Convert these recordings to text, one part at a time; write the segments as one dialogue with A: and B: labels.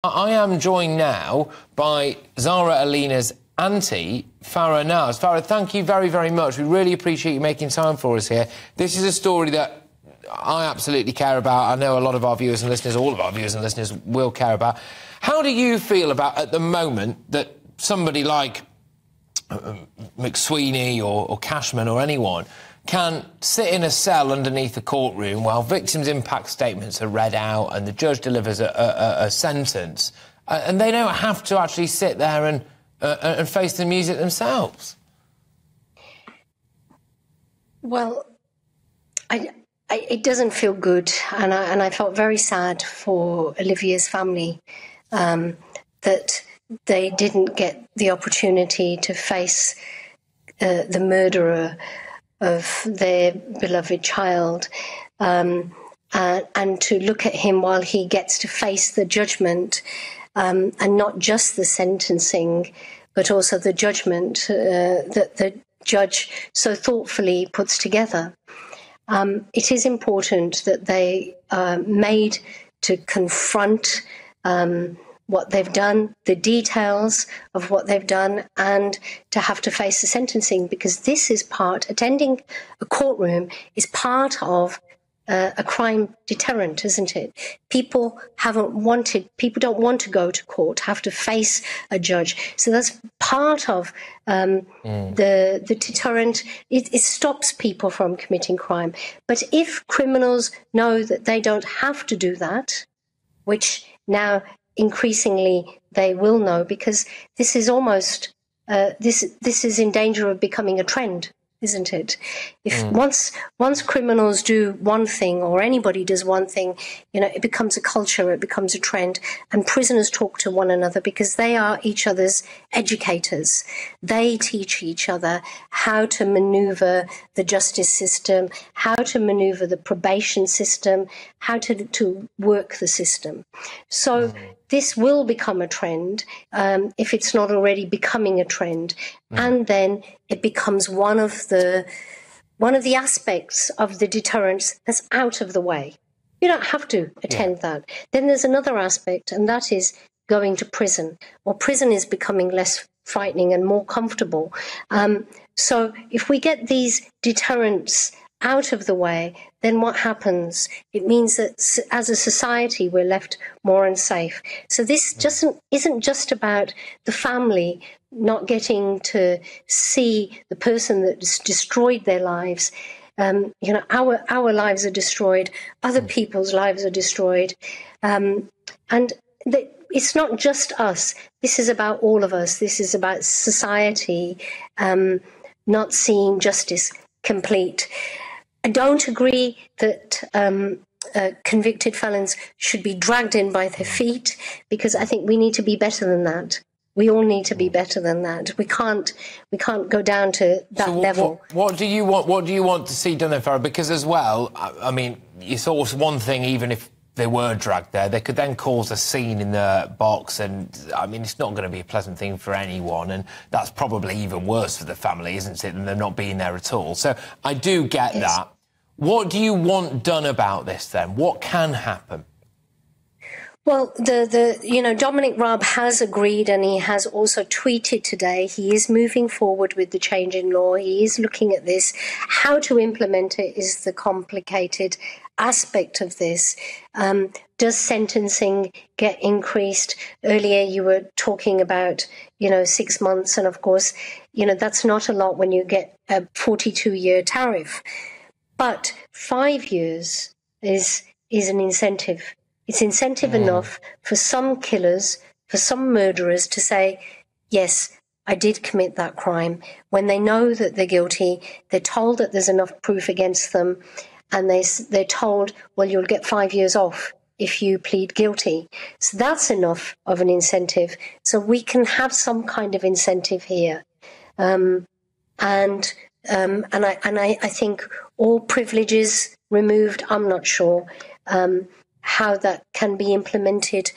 A: I am joined now by Zara Aleena's auntie, Farah Naz. Farah, thank you very, very much. We really appreciate you making time for us here. This is a story that I absolutely care about. I know a lot of our viewers and listeners, all of our viewers and listeners will care about. How do you feel about, at the moment, that somebody like McSweeney or Cashman or anyone can sit in a cell underneath a courtroom while victims' impact statements are read out and the judge delivers a sentence, and they don't have to actually sit there and face the music themselves?
B: Well, it doesn't feel good, and I felt very sad for Olivia's family that they didn't get the opportunity to face the murderer of their beloved child, and to look at him while he gets to face the judgment, and not just the sentencing, but also the judgment that the judge so thoughtfully puts together. It is important that they are made to confront what they've done, the details of what they've done, and to have to face the sentencing, because this is attending a courtroom is part of a crime deterrent, isn't it? People don't want to go to court, have to face a judge. So that's part of the deterrent. It stops people from committing crime. But if criminals know that they don't have to do that, which now increasingly they will know, because this is almost this is in danger of becoming a trend, isn't it? If once criminals do one thing, or anybody does one thing, it becomes a culture, it becomes a trend, and prisoners talk to one another because they are each other's educators. They teach each other how to maneuver the justice system, how to maneuver the probation system, how to work the system. So this will become a trend, if it's not already becoming a trend, and then it becomes one of the aspects of the deterrence that's out of the way. You don't have to attend that. Then there's another aspect, and that is going to prison. Well, prison is becoming less frightening and more comfortable. So if we get these deterrents out of the way, then what happens? It means that as a society, we're left more unsafe. So this isn't just about the family not getting to see the person that's destroyed their lives. Our lives are destroyed, other people's lives are destroyed. It's not just us. This is about all of us. This is about society not seeing justice complete. I don't agree that convicted felons should be dragged in by their feet, because I think we need to be better than that. We all need to be better than that. We can't go down to that level.
A: What do you want? What do you want to see done there, Farah? Because as well, I mean, you thought one thing, even if they were dragged there, they could then cause a scene in the box, and I mean, it's not going to be a pleasant thing for anyone, and that's probably even worse for the family, isn't it, than them not being there at all. So I do get that. What do you want done about this then? What can happen?
B: Well, Dominic Raab has agreed, and he has also tweeted today. He is moving forward with the change in law. He is looking at this. How to implement it is the complicated aspect of this. Does sentencing get increased? Earlier you were talking about, 6 months, and of course, that's not a lot when you get a 42-year tariff. But 5 years is an incentive. It's incentive enough for some killers, for some murderers to say, yes, I did commit that crime. When they know that they're guilty, they're told that there's enough proof against them, and they're told, well, you'll get 5 years off if you plead guilty. So that's enough of an incentive. So we can have some kind of incentive here. And I think all privileges removed, I'm not sure how that can be implemented.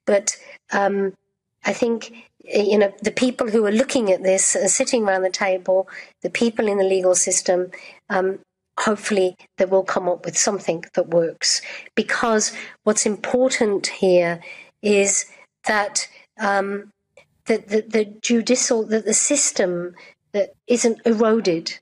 B: But I think, the people who are looking at this, sitting around the table, the people in the legal system, hopefully they will come up with something that works. Because what's important here is that that the system that isn't eroded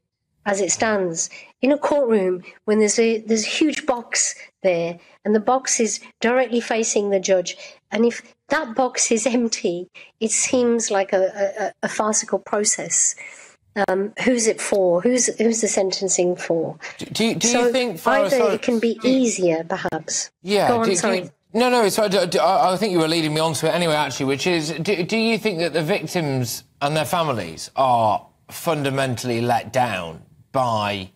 B: as it stands. In a courtroom, when there's a huge box there, and the box is directly facing the judge, and if that box is empty, it seems like a farcical process. Who's it for? Who's the sentencing for?
A: Do you think, Farah,
B: either it can be easier, perhaps?
A: Yeah.
B: Go on, sorry.
A: No, I think you were leading me on to it anyway, actually, which is, do you think that the victims and their families are fundamentally let down by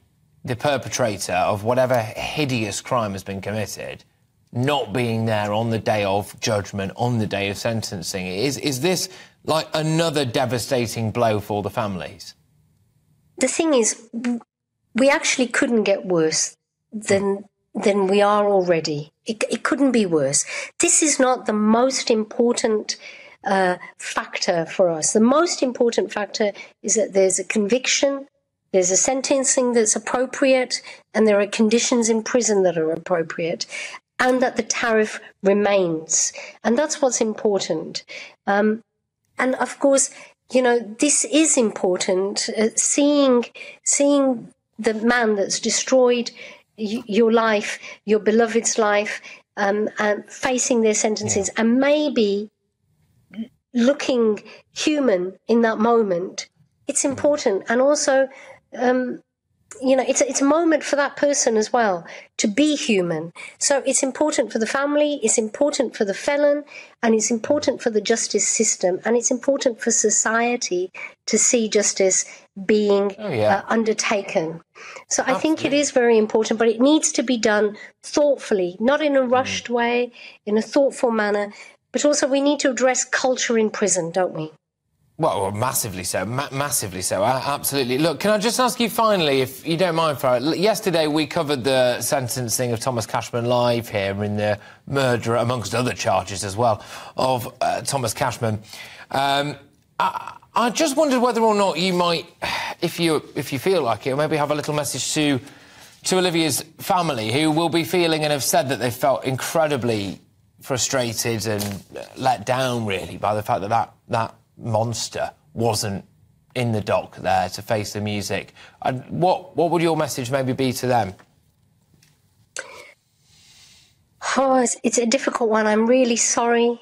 A: the perpetrator of whatever hideous crime has been committed not being there on the day of judgment, on the day of sentencing? Is this like another devastating blow for the families?
B: The thing is, we actually couldn't get worse than we are already. It couldn't be worse. This is not the most important factor for us. The most important factor is that there's a conviction, there's a sentencing that's appropriate, and there are conditions in prison that are appropriate, and that the tariff remains. And that's what's important. And of course, you know, this is important. Seeing the man that's destroyed your life, your beloved's life, and facing their sentences, and maybe looking human in that moment, it's important. And also, you know, it's a moment for that person as well to be human. So it's important for the family, it's important for the felon, and it's important for the justice system, and it's important for society to see justice being undertaken. So I think it is very important, but it needs to be done thoughtfully, not in a rushed way, in a thoughtful manner, but also we need to address culture in prison, don't we?
A: Well, massively so, massively so, absolutely. Look, can I just ask you finally, if you don't mind, Farah, yesterday we covered the sentencing of Thomas Cashman live here in the murder, amongst other charges as well, of Thomas Cashman. I just wondered whether or not you might, if you feel like it, maybe have a little message to Olivia's family, who will be feeling and have said that they felt incredibly frustrated and let down, really, by the fact that that monster wasn't in the dock there to face the music. What would your message maybe be to them?
B: Oh, it's a difficult one. I'm really sorry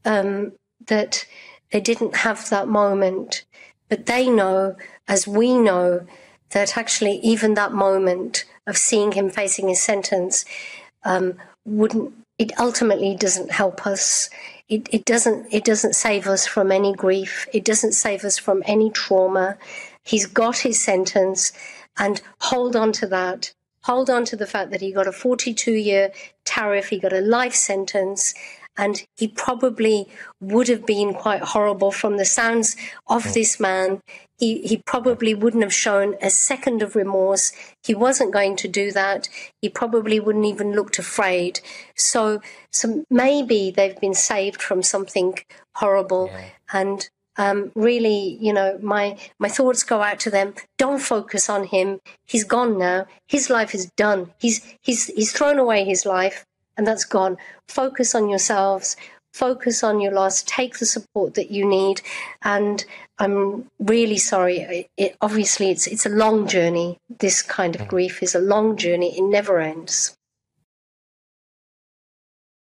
B: that they didn't have that moment, but they know, as we know, that actually even that moment of seeing him facing his sentence it ultimately doesn't help us. It doesn't save us from any grief. It doesn't save us from any trauma. He's got his sentence, and hold on to that. Hold on to the fact that he got a 42-year tariff, he got a life sentence, and he probably would have been quite horrible from the sounds of this man. He probably wouldn't have shown a second of remorse. He wasn't going to do that. He probably wouldn't even looked afraid. So maybe they've been saved from something horrible. Yeah. And really, you know, my thoughts go out to them. Don't focus on him. He's gone now. His life is done. He's thrown away his life, and that's gone. Focus on yourselves. Focus on your loss. Take the support that you need. And I'm really sorry. Obviously, it's a long journey. This kind of grief is a long journey. It never ends.